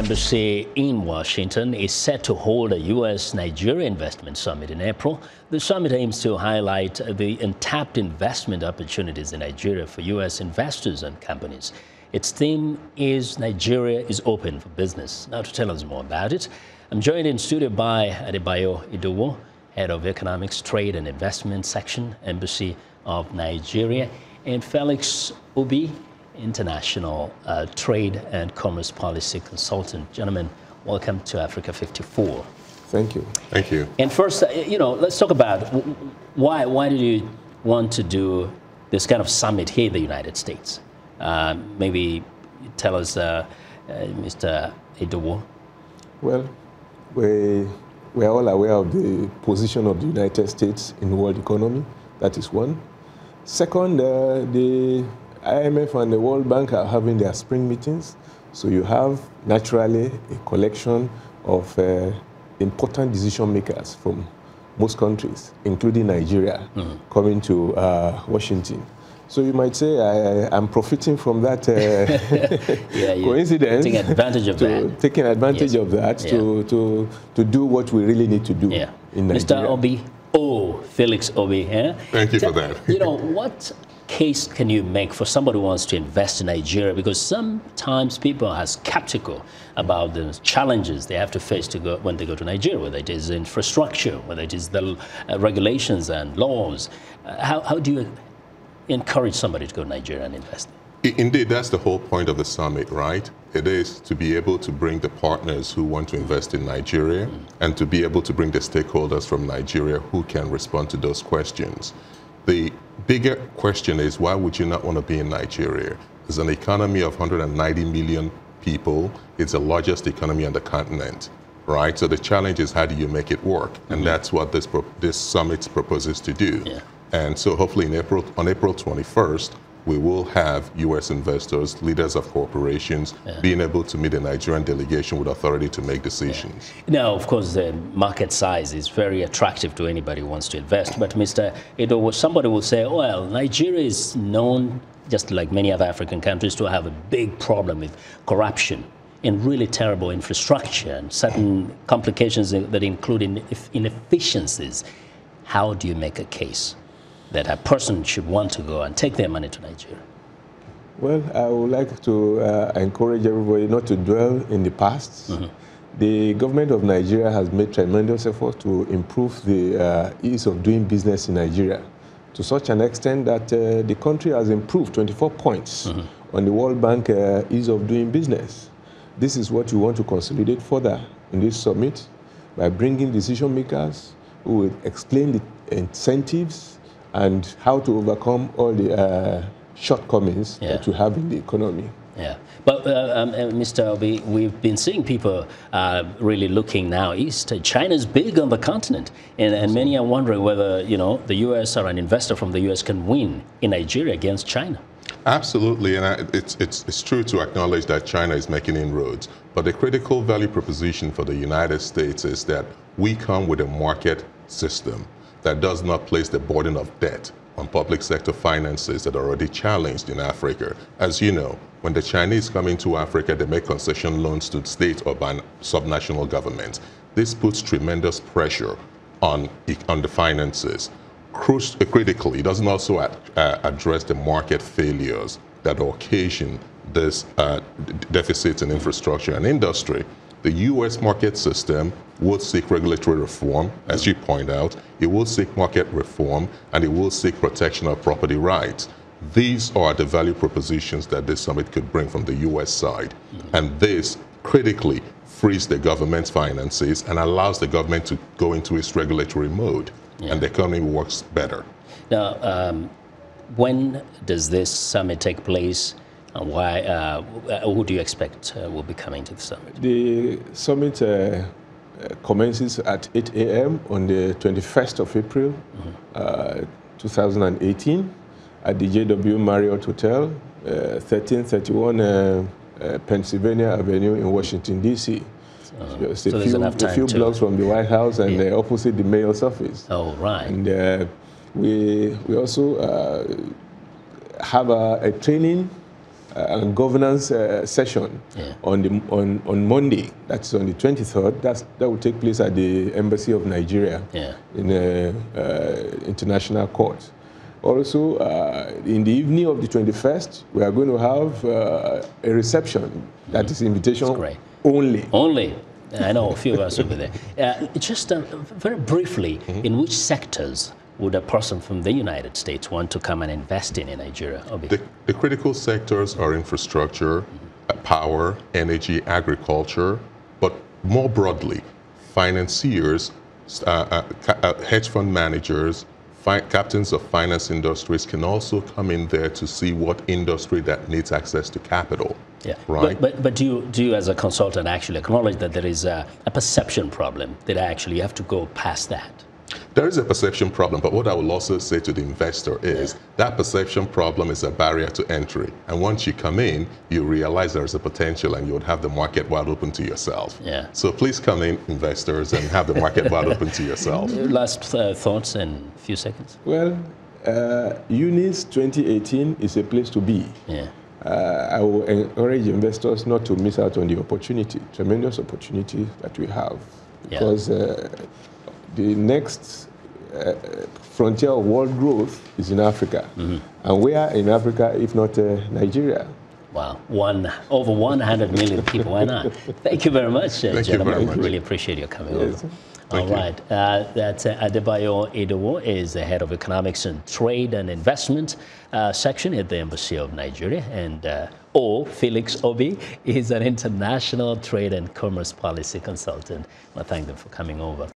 Embassy in Washington is set to hold a U.S.-Nigeria investment summit in April. The summit aims to highlight the untapped investment opportunities in Nigeria for U.S. investors and companies. Its theme is Nigeria is open for business. Now, to tell us more about it, I'm joined in studio by Adebayo Idowu, Head of Economics, Trade and Investment Section, Embassy of Nigeria, and Felix Obi, International Trade and Commerce Policy Consultant. Gentlemen, welcome to Africa 54. Thank you. Thank you. And first, let's talk about why did you want to do this kind of summit here in the United States? Maybe tell us, Mr. Idowu. Well, we are all aware of the position of the United States in the world economy. That is one. Second, the IMF and the World Bank are having their spring meetings. So you have, naturally, a collection of important decision makers from most countries, including Nigeria, coming to Washington. So you might say I'm profiting from that coincidence. Taking advantage of that. Taking advantage of that to do what we really need to do in Nigeria. Mr. Obi, Felix Obi. Thank you for that. What case can you make for somebody who wants to invest in Nigeria? Because sometimes people are skeptical about the challenges they have to face when they go to Nigeria, whether it is infrastructure, whether it is the regulations and laws. How do you encourage somebody to go to Nigeria and invest? Indeed, that's the whole point of the summit, right? It is to be able to bring the partners who want to invest in Nigeria and to be able to bring the stakeholders from Nigeria who can respond to those questions. The bigger question is, why would you not want to be in Nigeria? It's an economy of 190 million people. It's the largest economy on the continent, right? So the challenge is, how do you make it work? And that's what this summit proposes to do. And so hopefully on April 21st, we will have U.S. investors, leaders of corporations, being able to meet a Nigerian delegation with authority to make decisions. Now, of course, the market size is very attractive to anybody who wants to invest. But Mr. Idowu, somebody will say, well, Nigeria is known, just like many other African countries, to have a big problem with corruption and really terrible infrastructure and certain complications that include inefficiencies. How do you make a case that a person should want to go and take their money to Nigeria? Well, I would like to encourage everybody not to dwell in the past. The government of Nigeria has made tremendous effort to improve the ease of doing business in Nigeria, to such an extent that the country has improved 24 points on the World Bank ease of doing business. This is what we want to consolidate further in this summit by bringing decision makers who will explain the incentives and how to overcome all the shortcomings that we have in the economy. But Mr. Obi, we've been seeing people really looking now east. China's big on the continent, and many are wondering whether the U.S. or an investor from the U.S. can win in Nigeria against China. Absolutely, and it's true to acknowledge that China is making inroads. But the critical value proposition for the United States is that we come with a market system that does not place the burden of debt on public sector finances that are already challenged in Africa. As you know, when the Chinese come into Africa, they make concession loans to state or subnational governments. This puts tremendous pressure on the finances. Critically, it doesn't also address the market failures that occasion this deficits in infrastructure and industry. The U.S. market system would seek regulatory reform, as you point out. It will seek market reform, and it will seek protection of property rights. These are the value propositions that this summit could bring from the U.S. side. And this, critically, frees the government's finances and allows the government to go into its regulatory mode, and the economy works better. Now, when does this summit take place? And why? Who do you expect will be coming to the summit? The summit commences at 8 a.m. on the 21st of April, 2018, at the JW Marriott Hotel, 1331 Pennsylvania Avenue in Washington, D.C. Just a few blocks from the White House and opposite the mayor's office. Oh, right. And we also have a training governance session on Monday. That's on the 23rd. That will take place at the Embassy of Nigeria in International Court. Also, in the evening of the 21st, we are going to have a reception. That is invitation only. Only. I know a few of us over there. Just very briefly, in which sectors would a person from the United States want to come and invest in Nigeria? Obi? The critical sectors are infrastructure, power, energy, agriculture, but more broadly, financiers, hedge fund managers, captains of finance industries can also come in there to see what industry that needs access to capital. Yeah, right. But do you as a consultant actually acknowledge that there is a perception problem, that actually you have to go past that? There is a perception problem, but what I will also say to the investor is that perception problem is a barrier to entry. And once you come in, you realize there's a potential and you would have the market wide open to yourself. Yeah. So please come in, investors, and have the market wide open to yourself. Last thoughts in a few seconds. Well, UNIS 2018 is a place to be. Yeah. I will encourage investors not to miss out on the opportunity, tremendous opportunity that we have. Because the next frontier of world growth is in Africa. And where in Africa, if not Nigeria? Wow, over 100 million people, why not? Thank you very much, Thank gentlemen. you very much. Really appreciate your coming over. Thank All right, that's Adebayo Idowu, is the head of economics and trade and investment section at the Embassy of Nigeria, and Felix Obi is an international trade and commerce policy consultant. I thank them for coming over.